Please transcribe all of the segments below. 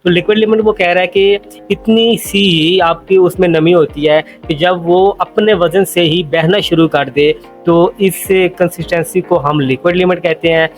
तो liquid limit वो कह रहा है कि इतनी सी आपकी उसमें नमी होती है कि जब वो अपने वज़न से ही बहना शुरू कर दे तो इस कंसिस्टेंसी को हम लिक्विड लिमिट कहते हैं।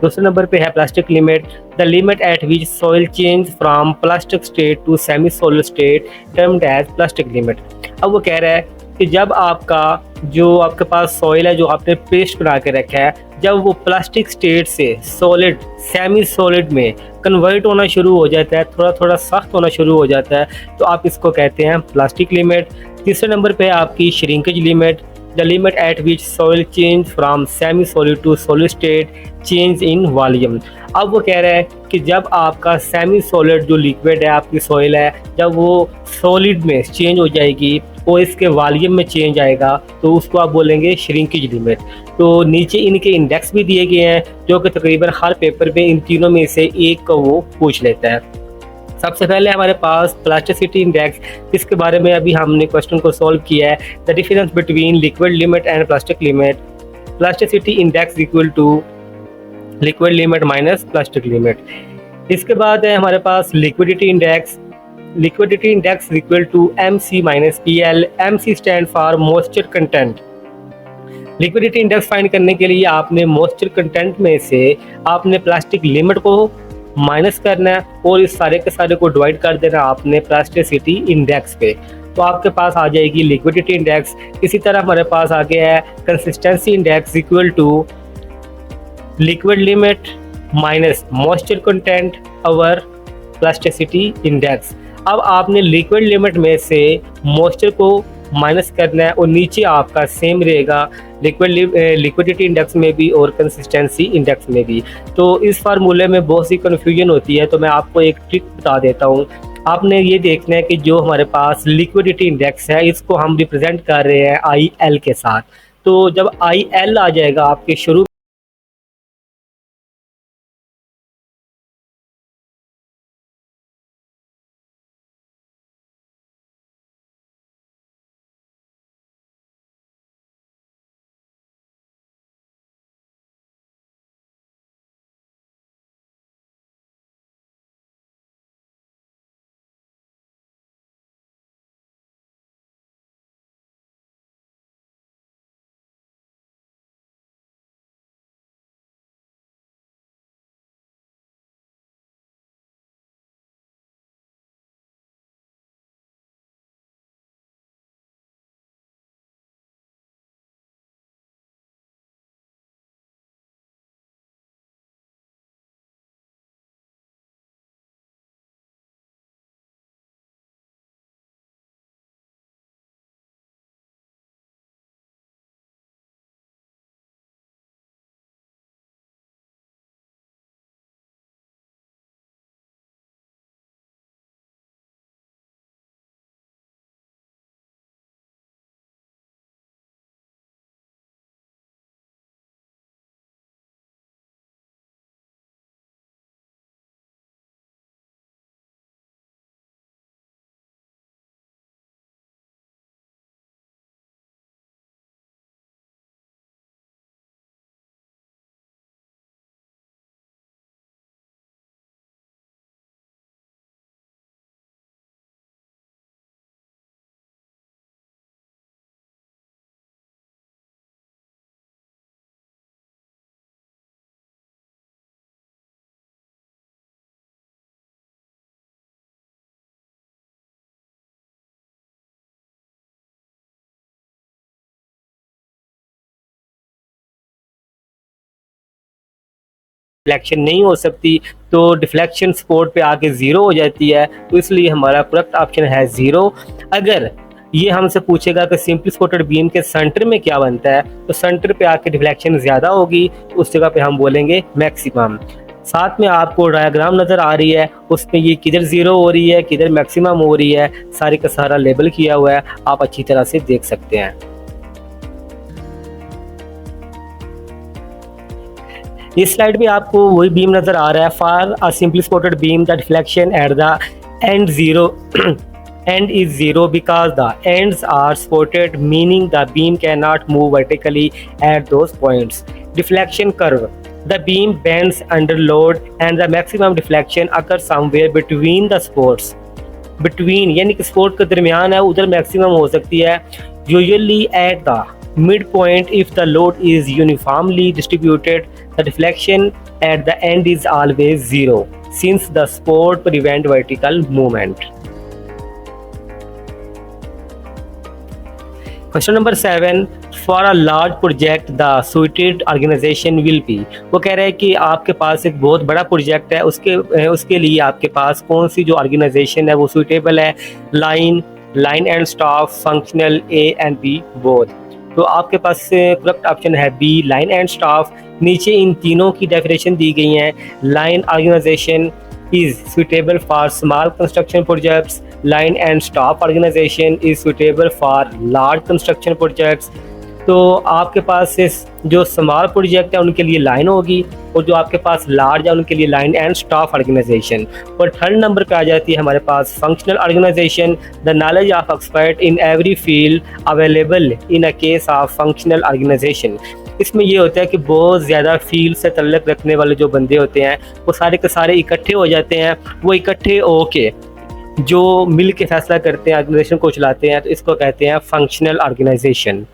दूसरे नंबर पे है plastic limit, the limit at which soil change from plastic state to semi solid state termed as plastic limit. अब वो कह रहा है कि जब आपका जो आपके पास सॉइल है जो आपने पेस्ट बना के रखा है, जब वो प्लास्टिक स्टेट से सॉलिड सेमी सॉलिड में कन्वर्ट होना शुरू हो जाता है, थोड़ा थोड़ा सख्त होना शुरू हो जाता है, तो आप इसको कहते हैं प्लास्टिक लिमिट। तीसरे नंबर पे आपकी shrinkage limit, the limit at which soil change from semi solid to solid state change in volume. अब वो कह रहा है कि जब आपका सेमी सॉलिड जो लिक्विड है आपकी सॉइल है, जब वो सॉलिड में चेंज हो जाएगी और इसके वॉल्यूम में चेंज आएगा तो उसको आप बोलेंगे श्रिंकेज लिमिट। तो नीचे इनके इंडेक्स भी दिए गए हैं जो कि तकरीबन हर पेपर में इन तीनों में से एक को वो पूछ लेता है। सबसे पहले हमारे पास प्लास्टिसिटी इंडेक्स, इसके बारे में अभी हमने क्वेश्चन को सॉल्व किया है। The difference between liquid limit and plastic limit, plasticity index equal to liquid limit minus plastic limit. इसके बाद है हमारे पास liquidity index, liquidity index equal to MC minus PL। MC stand for moisture content. Liquidity index find करने के लिए आपने moisture content में से आपने प्लास्टिक लिमिट को माइनस करना है और इस सारे के सारे को डिवाइड कर देना आपने प्लास्टिसिटी इंडेक्स पे, तो आपके पास आ जाएगी लिक्विडिटी इंडेक्स। इसी तरह हमारे पास आ गया है consistency index equal to liquid limit minus moisture content over plasticity index. अब आपने लिक्विड लिमिट में से मॉइस्चर को माइनस करना है और नीचे आपका सेम रहेगा लिक्विडिटी इंडेक्स में भी और कंसिस्टेंसी इंडेक्स में भी। तो इस फार्मूले में बहुत सी कन्फ्यूजन होती है, तो मैं आपको एक ट्रिक बता देता हूँ। आपने ये देखना है कि जो हमारे पास लिक्विडिटी इंडेक्स है इसको हम रिप्रेजेंट कर रहे हैं IL के साथ। तो जब IL आ जाएगा आपके शुरू डिफ्लेक्शन नहीं हो सकती, तो डिफ्लेक्शन सपोर्ट पे आके ज़ीरो हो जाती है, तो इसलिए हमारा करेक्ट ऑप्शन है ज़ीरो। अगर ये हमसे पूछेगा कि सिंपली सपोर्टेड बीम के सेंटर में क्या बनता है, तो सेंटर पे आके डिफ्लेक्शन ज़्यादा होगी, तो उस जगह पे हम बोलेंगे मैक्सिमम। साथ में आपको डायग्राम नज़र आ रही है, उसमें ये किधर ज़ीरो हो रही है किधर मैक्सिमम हो रही है, सारे का सारा लेबल किया हुआ है, आप अच्छी तरह से देख सकते हैं। इस स्लाइड में आपको वही बीम नज़र आ रहा है। For a simply supported beam the deflection at the and zero end is zero because the ends are supported, meaning the beam cannot move vertically at those points. Deflection curve, The beam bends under load and the maximum deflection occurs somewhere between the supports. Between यानी कि sport के दरमियान है, उधर maximum हो सकती है. Usually at the mid point if the load is uniformly distributed, the deflection at the end is always zero since the support prevent vertical movement. Question number 7, for a large project the suited organization will be. वो कह रहे हैं कि आपके पास एक बहुत बड़ा project है, उसके लिए आपके पास कौन सी जो ऑर्गेनाइजेशन है वो सुइटेबल है. Line and staff, functional, A and B both. तो आपके पास करेक्ट ऑप्शन है बी, लाइन एंड स्टाफ. नीचे इन तीनों की डेफिनेशन दी गई हैं. Line organization is suitable for small construction projects. Line and staff organization is suitable for large construction projects. तो आपके पास जो स्मॉल प्रोजेक्ट है उनके लिए लाइन होगी, और जो आपके पास लार्ज है उनके लिए लाइन एंड स्टाफ ऑर्गेनाइजेशन. और थर्ड नंबर पे आ जाती है हमारे पास functional organisation, the knowledge of expert in every field available in a case of functional organisation. इसमें ये होता है कि बहुत ज़्यादा फील्ड से तल्लक रखने वाले जो बंदे होते हैं वो सारे के सारे इकट्ठे हो जाते हैं. वो इकट्ठे होके जो मिल के फैसला करते हैं, ऑर्गेनाइजेशन को चलाते हैं, तो इसको कहते हैं फंक्शनल ऑर्गेनाइजेशन.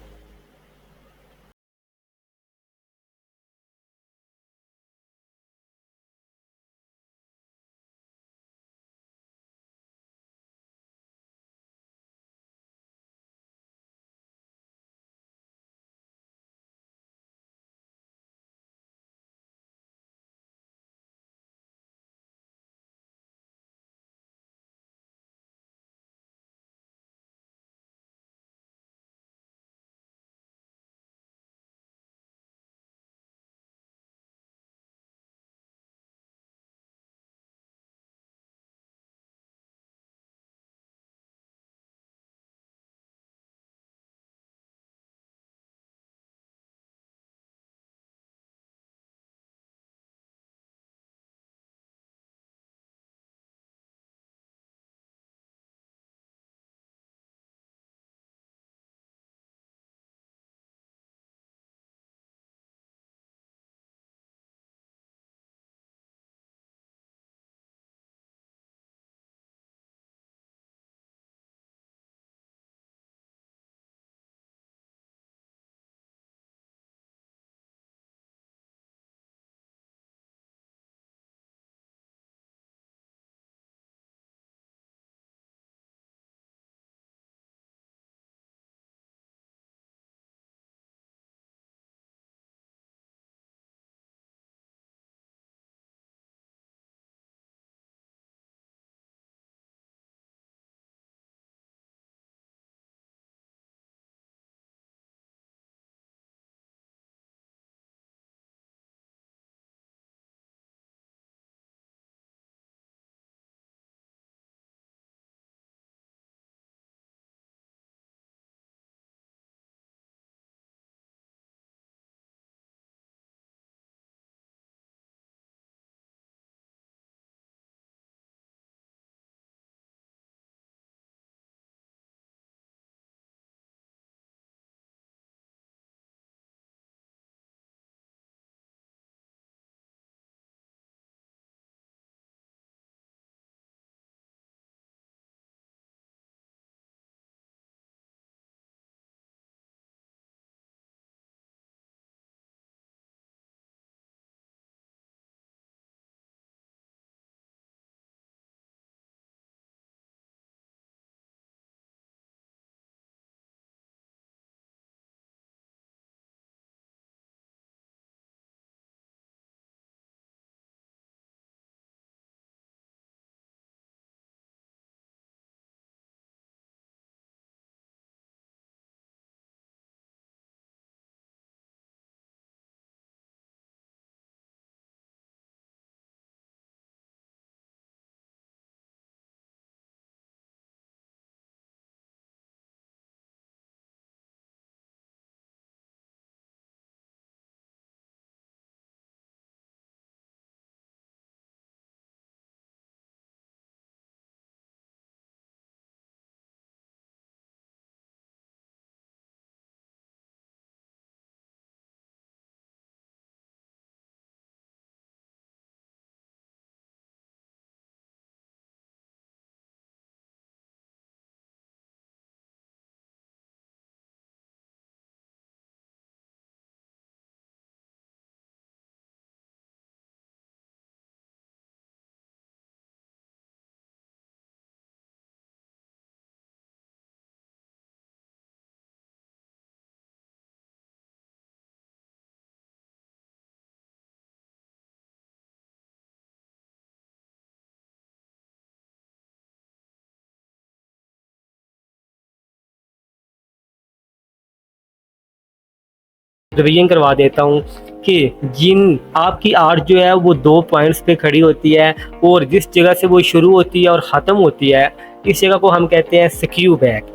रिवीजन करवा देता हूँ कि जिन आपकी आर्च जो है वो 2 पॉइंट्स पे खड़ी होती है और जिस जगह से वो शुरू होती है और ख़त्म होती है, इस जगह को हम कहते हैं स्क्यू बैक,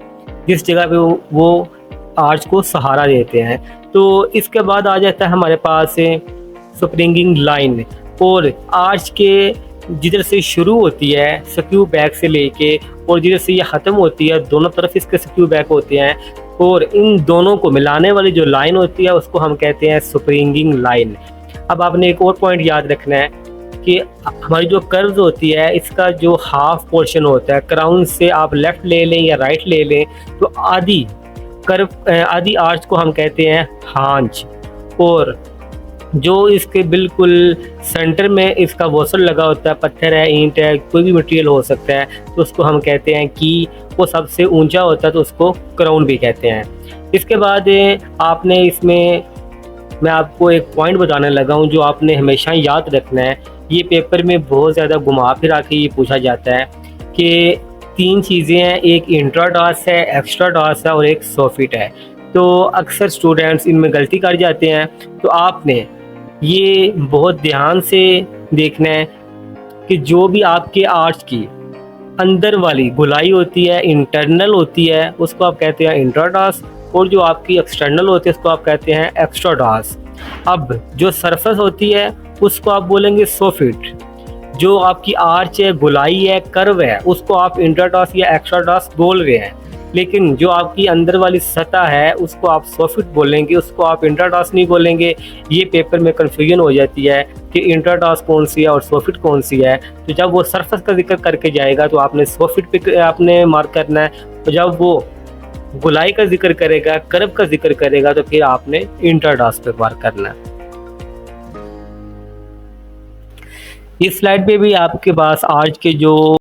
जिस जगह पे वो आर्च को सहारा देते हैं। तो इसके बाद आ जाता है हमारे पास स्प्रिंगिंग लाइन, और आर्च के जिधर से शुरू होती है स्क्यू बैक से लेके और जिधर से ये ख़त्म होती है, दोनों तरफ इसके स्क्यू बैक होते हैं, और इन दोनों को मिलाने वाली जो लाइन होती है उसको हम कहते हैं स्प्रिंगिंग लाइन। अब आपने एक और पॉइंट याद रखना है कि हमारी जो कर्व्स होती है इसका जो हाफ पोर्शन होता है, क्राउन से आप लेफ़्ट ले लें या राइट ले लें, तो आधी आर्च को हम कहते हैं हांच, और जो इसके बिल्कुल सेंटर में इसका वॉशर लगा होता है, पत्थर है, ईंट है, कोई भी मटेरियल हो सकता है, तो उसको हम कहते हैं कि वो सबसे ऊंचा होता है, तो उसको क्राउन भी कहते हैं। इसके बाद आपने इसमें मैं आपको एक पॉइंट बताने लगा हूँ जो आपने हमेशा याद रखना है। ये पेपर में बहुत ज़्यादा घुमा फिरा के ये पूछा जाता है कि 3 चीज़ें हैं, एक इंट्रा टास्क है, एक्स्ट्रा टास्क है और एक सोफिट है। तो अक्सर स्टूडेंट्स इनमें गलती कर जाते हैं, तो आपने ये बहुत ध्यान से देखना है कि जो भी आपके आर्ट्स की अंदर वाली गोलाई होती है, इंटरनल होती है, उसको आप कहते हैं इंट्राडास, और जो आपकी एक्सटर्नल होती है उसको आप कहते हैं एक्स्ट्राडास। अब जो सरफेस होती है उसको आप बोलेंगे सोफिट, जो आपकी आर्च है, गोलाई है, कर्व है, उसको आप इंट्राडास या एक्स्ट्राडास बोल रहे हैं। लेकिन जो आपकी अंदर वाली सतह है उसको आप सोफिट बोलेंगे, उसको आप इंट्राडास नहीं बोलेंगे। ये पेपर में कन्फ्यूजन हो जाती है कि इंट्राडास कौन सी है और सोफिट कौन सी है। तो जब वो सरफेस का जिक्र करके जाएगा तो आपने सोफिट पे आपने मार्क करना है, और जब वो गोलाई का जिक्र करेगा, कर्व का जिक्र करेगा, तो फिर आपने इंट्राडास पे मार्क करना है। इस स्लाइड पे भी आपके पास आज के जो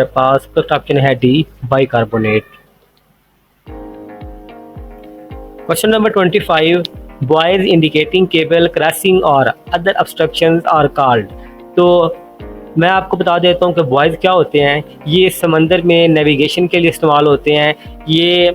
हमारे पास फर्स्ट ऑप्शन है D, bicarbonate. Question number 25, boys indicating cable crossing और अदर ऑब्स्ट्रक्शंस आर कॉल्ड। तो मैं आपको बता देता हूँ कि बॉयज़ क्या होते हैं। ये समंदर में नेविगेशन के लिए इस्तेमाल होते हैं। ये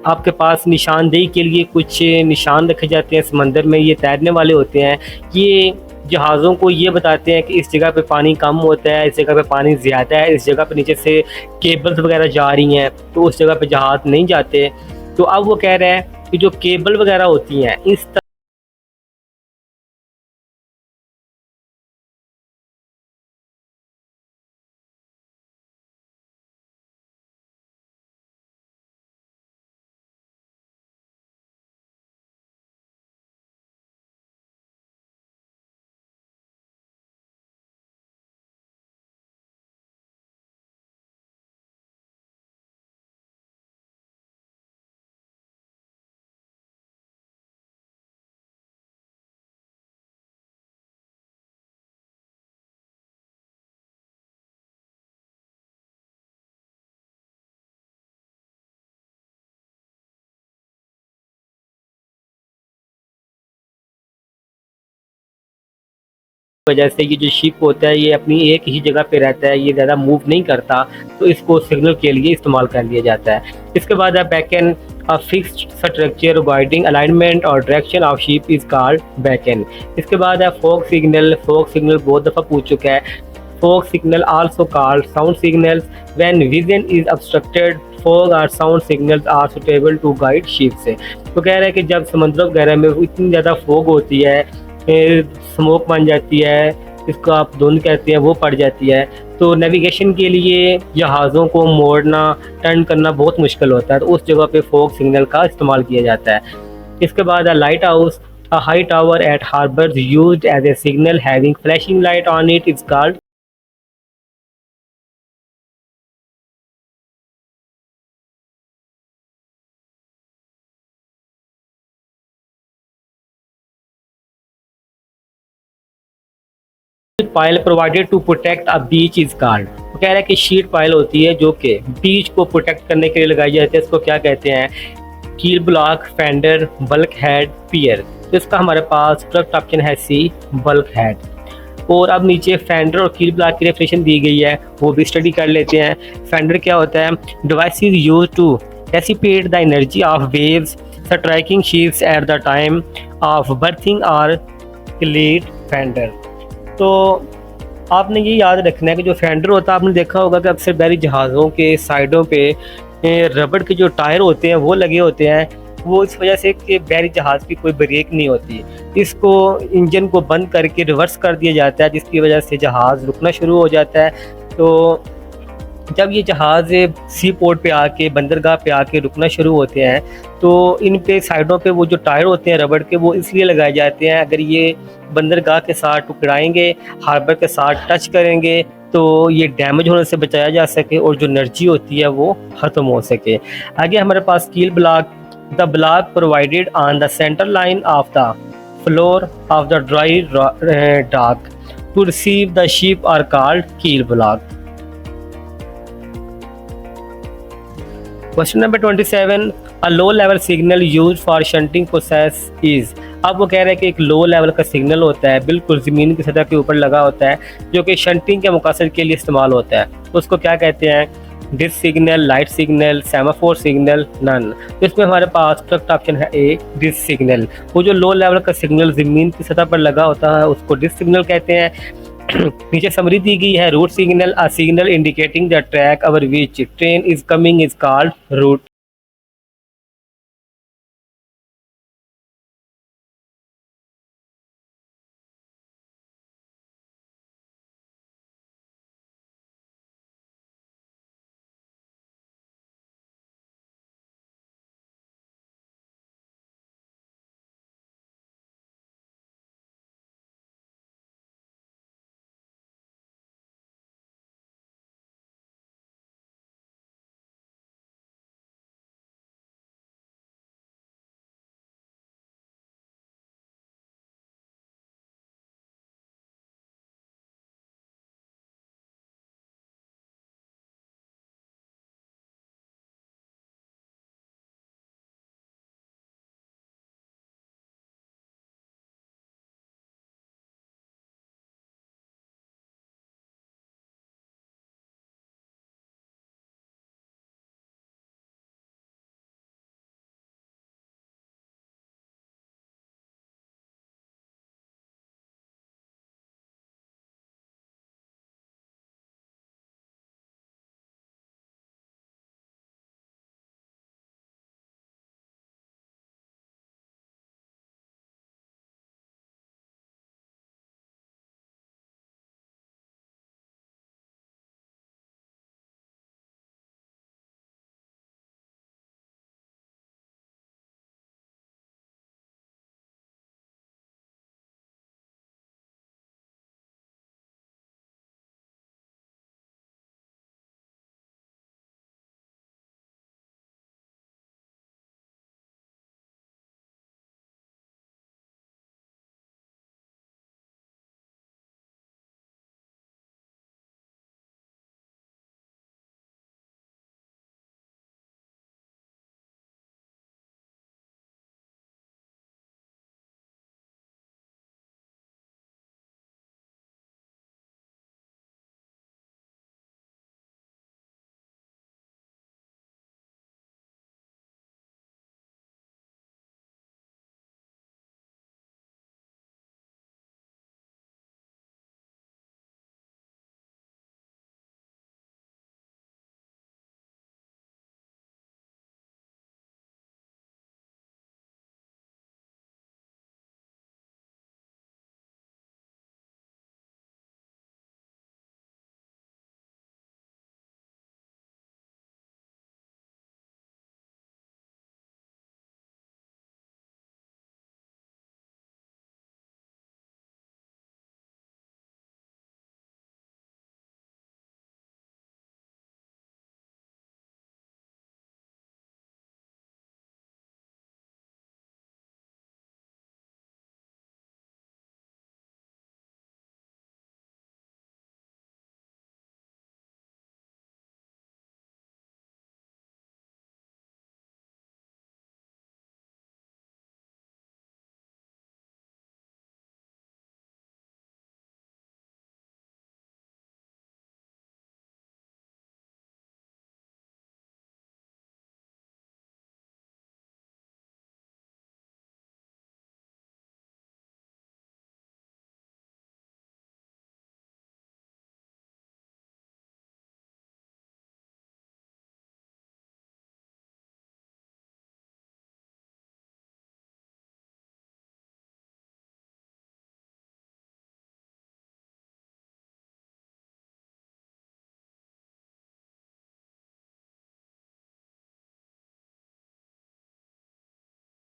आपके पास निशानदेही के लिए कुछ निशान रखे जाते हैं समंदर में, ये तैरने वाले होते हैं। ये जहाज़ों को ये बताते हैं कि इस जगह पे पानी कम होता है, इस जगह पे पानी ज़्यादा है, इस जगह पे नीचे से केबल्स वगैरह जा रही हैं, तो उस जगह पे जहाज़ नहीं जाते। तो अब वो कह रहे हैं कि जो केबल वगैरह होती हैं इस वजह से ये जो शिप होता है ये अपनी एक ही जगह पे रहता है, ये ज़्यादा मूव नहीं करता, तो इसको सिग्नल के लिए इस्तेमाल कर लिया जाता है। इसके बाद है backend, a fixed structure guiding alignment और direction of ship is called backend. इसके बाद है फोक सिग्नल। फोक सिग्नल बहुत दफ़ा पूछ चुका है। Fog signal also called sound signals when vision is obstructed, fog और sound signals are suitable to guide ship से। तो कह रहा है कि जब समुद्र वगैरह में इतनी ज़्यादा फोग होती है, स्मोक बन जाती है, इसको आप धुंध कहते हैं, वो पड़ जाती है, तो नेविगेशन के लिए जहाज़ों को मोड़ना, टर्न करना बहुत मुश्किल होता है, तो उस जगह पे फोक सिग्नल का इस्तेमाल किया जाता है। इसके बाद lighthouse, a high tower at harbours used as a signal having flashing light on it is called. Pile provided to protect a beach is called. वो कह रहा है कि शीट पाइल होती है जो कि बीच को प्रोटेक्ट करने के लिए लगाई जाती है, इसको क्या कहते हैं? कील ब्लॉक, फेंडर, बल्क हेड, पियर। तो इसका हमारे पास करेक्ट ऑप्शन है सी, बल्क हेड। और अब नीचे फेंडर और कील ब्लॉक की डेफिनेशन दी गई है, वो भी स्टडी कर लेते हैं। फेंडर क्या होता है? Device is use to dissipate the energy of waves striking ships at the time of berthing और क्लीट फेंडर। तो आपने ये याद रखना है कि जो फेंडर होता है, आपने देखा होगा कि अक्सर बहरी जहाज़ों के साइडों पे रबड़ के जो टायर होते हैं वो लगे होते हैं। वो इस वजह से कि बहरी जहाज़ की कोई ब्रेक नहीं होती, इसको इंजन को बंद करके रिवर्स कर दिया जाता है, जिसकी वजह से जहाज़ रुकना शुरू हो जाता है। तो जब ये जहाज़ सी पोर्ट पे आके, बंदरगाह पे आके रुकना शुरू होते हैं, तो इन पे साइडों पे वो जो टायर होते हैं रबड़ के, वो इसलिए लगाए जाते हैं, अगर ये बंदरगाह के साथ टकराएंगे, हार्बर के साथ टच करेंगे, तो ये डैमेज होने से बचाया जा सके और जो एनर्जी होती है वो ख़त्म हो सके। आगे हमारे पास keel block, the block provided on the centre line of the floor of the dry dock to receive the ship are called keel block. Question number 27, a low level signal use for shunting process is. अब वो कह रहे हैं कि एक low level का signal होता है, बिल्कुल ज़मीन की सतह के ऊपर लगा होता है, जो कि शंटिंग के मकसद के लिए इस्तेमाल होता है, तो उसको क्या कहते हैं? Disc signal, light signal, semaphore signal, none. तो इसमें हमारे पास करेक्ट ऑप्शन है ए, डिस सिग्नल। वो जो लो लेवल का सिग्नल ज़मीन की सतह पर लगा होता है उसको डिस सिग्नल कहते हैं। नीचे समरी दी गई है, route signal, a signal indicating the track over which train is coming is called route.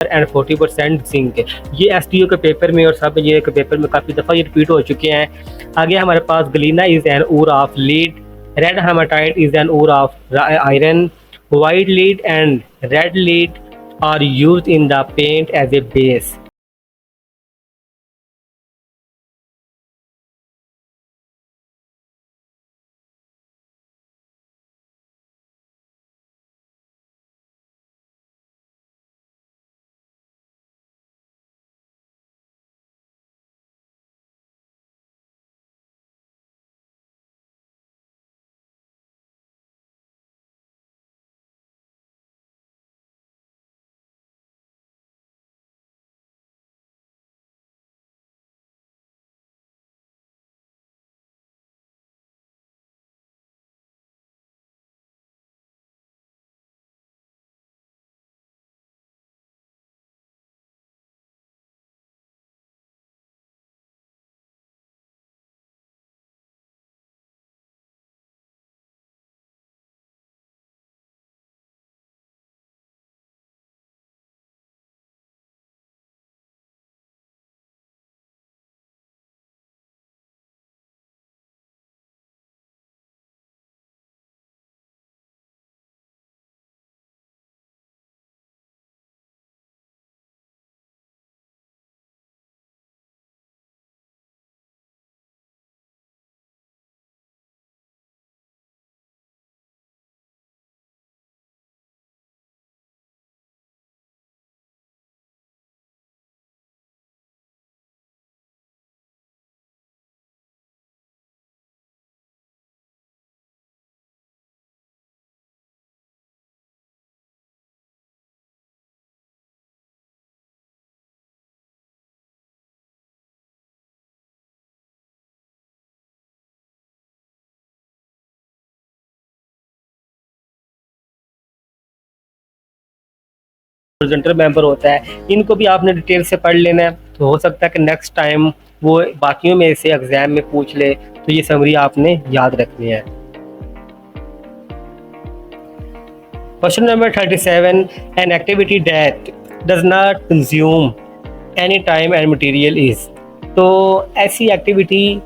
And 40% zinc. ये एसटीओ के पेपर में और सब ये के पेपर में काफ़ी दफ़ा ये रिपीट हो चुके हैं। आगे हमारे पास galena is an ore of lead, red haematite is an ore of iron, white lead and red lead are used in the paint as a base. Presenter member होता है, इनको भी आपने डिटेल से पढ़ लेना है। तो हो सकता है कि नेक्स्ट टाइम वो बाकियों में से एग्जाम में पूछ ले, तो ये समरी आपने याद रखनी है। Question number 37, an activity that does not consume any time and material is. तो ऐसी एक्टिविटी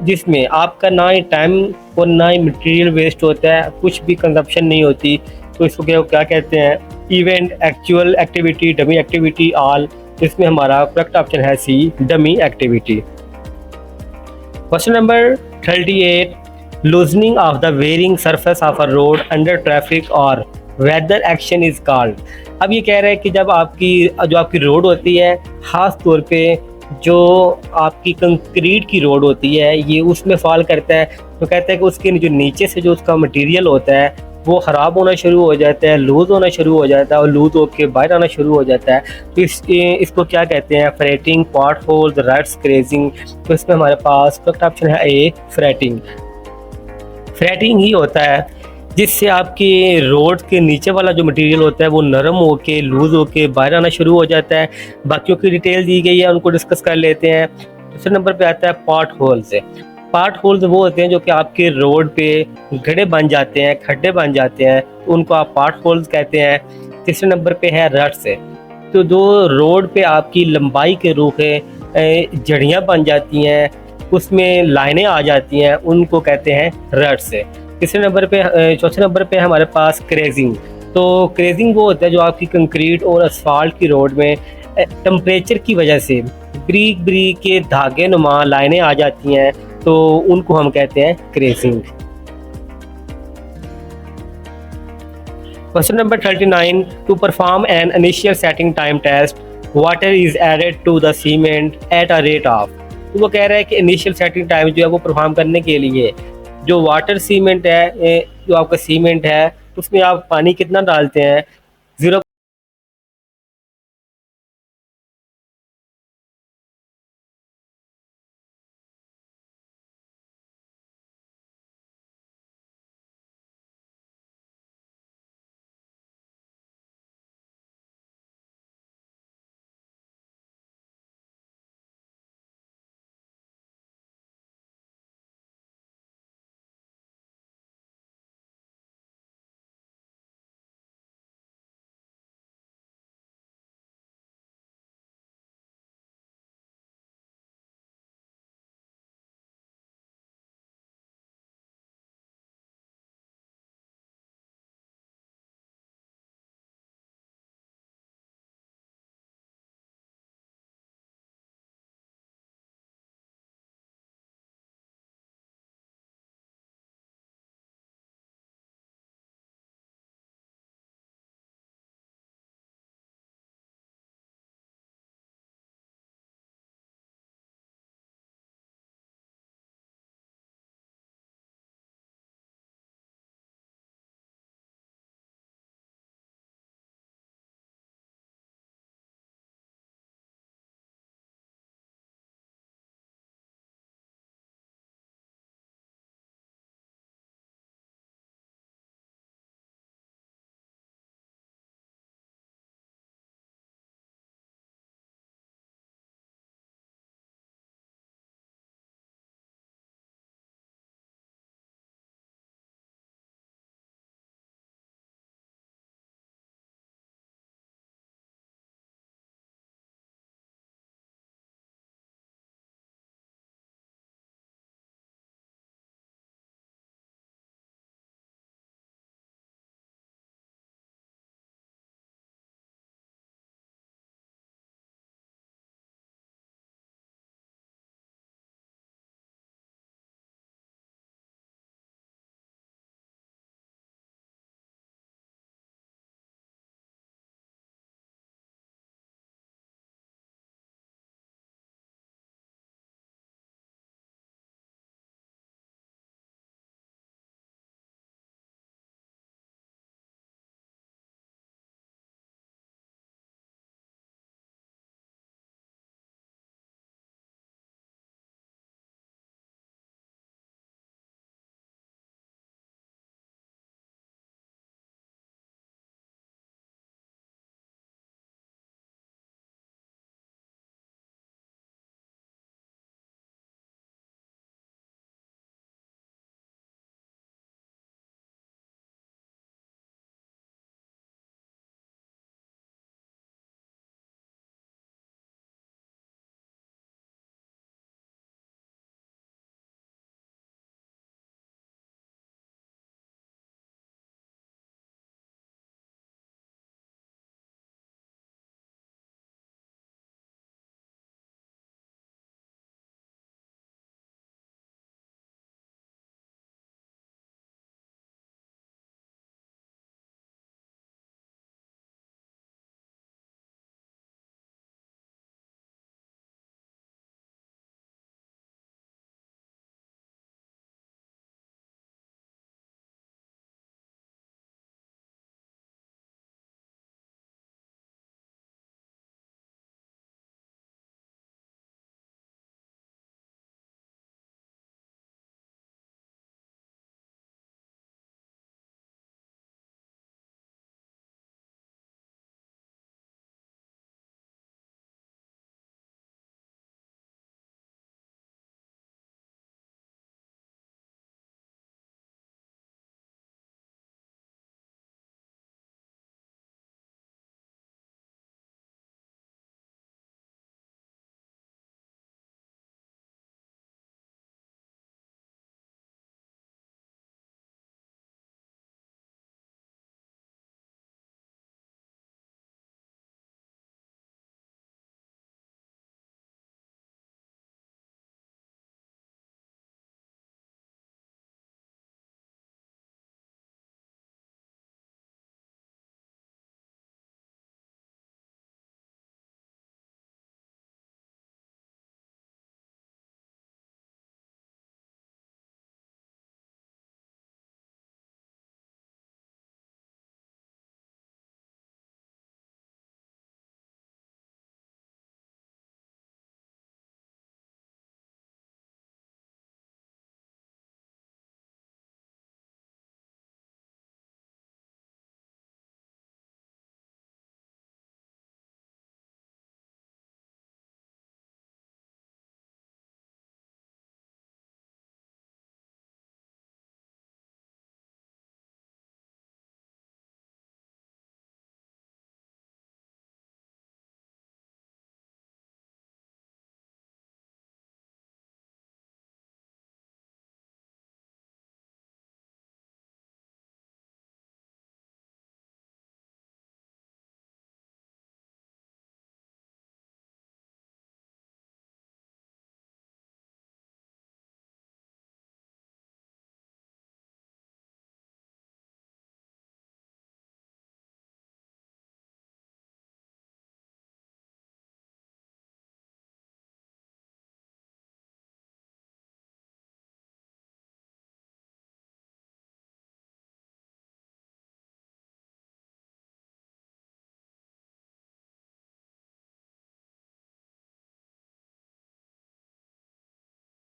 जिसमें आपका ना ही टाइम और ना ही मटेरियल वेस्ट होता है, कुछ भी कंजप्शन नहीं होती, तो इसको क्या क्या कहते हैं? Event, actual activity, dummy activity, all. इसमें हमारा करेक्ट ऑप्शन है C, dummy activity. Question number 38, loosening of the wearing surface of a road under traffic और वेदर एक्शन इज कॉल्ड। अब ये कह रहे हैं कि जब आपकी रोड होती है, ख़ास तौर पे जो आपकी कंक्रीट की रोड होती है, ये उसमें फॉल करता है, तो कहते हैं कि उसके जो नीचे से जो उसका मटेरियल होता है वो ख़राब होना शुरू हो जाता है, लूज़ होना शुरू हो जाता है और लूज़ होकर बाहर आना शुरू हो जाता है। तो इसको क्या कहते हैं? Fretting, potholes, ruts, crazing. तो इसमें हमारे पास करेक्ट ऑप्शन है ए, फ्रेटिंग। फ्रेटिंग ही होता है जिससे आपके रोड के नीचे वाला जो मटेरियल होता है वो नरम होके, लूज़ होके बाहर आना शुरू हो जाता है। बाकियों की डिटेल दी गई है, उनको डिस्कस कर लेते हैं। दूसरे नंबर पे आता है पॉट होल्स। पॉट होल्स वो होते हैं जो कि आपके रोड पे गड्ढे बन जाते हैं, खड्डे बन जाते हैं, तो उनको आप पॉट होल्स कहते हैं। तीसरे नंबर पे है रट्स। तो जो रोड पे आपकी लंबाई के रूप है जड़ियाँ बन जाती हैं, उसमें लाइनें आ जाती हैं, उनको कहते हैं रट्स। तीसरे नंबर पे चौथे नंबर पे हमारे पास क्रेजिंग। तो क्रेजिंग वो होता है जो आपकी कंक्रीट और असफाल्ट की रोड में टेम्परेचर की वजह से ब्रीक ब्रीक के धागे नुमा लाइनें आ जाती हैं, तो उनको हम कहते हैं crazing. Question number 39, to perform an initial setting time test water is added to the cement at a rate of. तो वो कह रहा है कि इनिशियल सेटिंग टाइम जो है वो परफॉर्म करने के लिए जो वाटर सीमेंट है, जो आपका सीमेंट है, उसमें आप पानी कितना डालते हैं? 0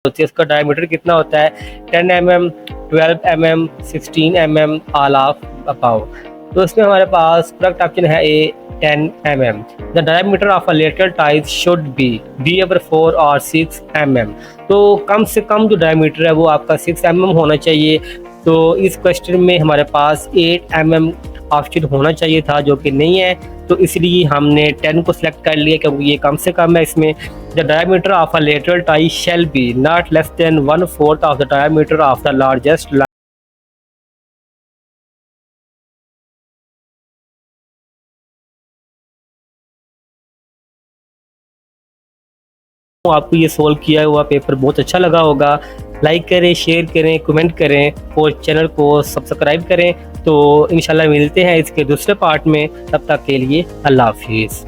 होती है उसका डायमीटर कितना होता है 10 mm, 12 mm, 16 mm all of about. तो इसमें हमारे पास करेक्ट ऑप्शन है ए 10 mm। The diameter of a lateral ties should be our 4 और 6 mm। तो कम से कम जो डायमीटर है वो आपका 6 mm होना चाहिए। तो इस क्वेश्चन में हमारे पास 8 mm ऑप्शन होना चाहिए था जो कि नहीं है, तो इसलिए हमने 10 को सिलेक्ट कर लिया क्योंकि ये कम से कम है इसमें। The diameter of a lateral tie shall be not less than 1/4 of the diameter of the largest. आपको ये सोल्व किया हुआ पेपर बहुत अच्छा लगा होगा। लाइक करें, शेयर करें, कमेंट करें और चैनल को सब्सक्राइब करें। तो इंशाल्लाह मिलते हैं इसके दूसरे पार्ट में, तब तक के लिए अल्लाह हाफिज़।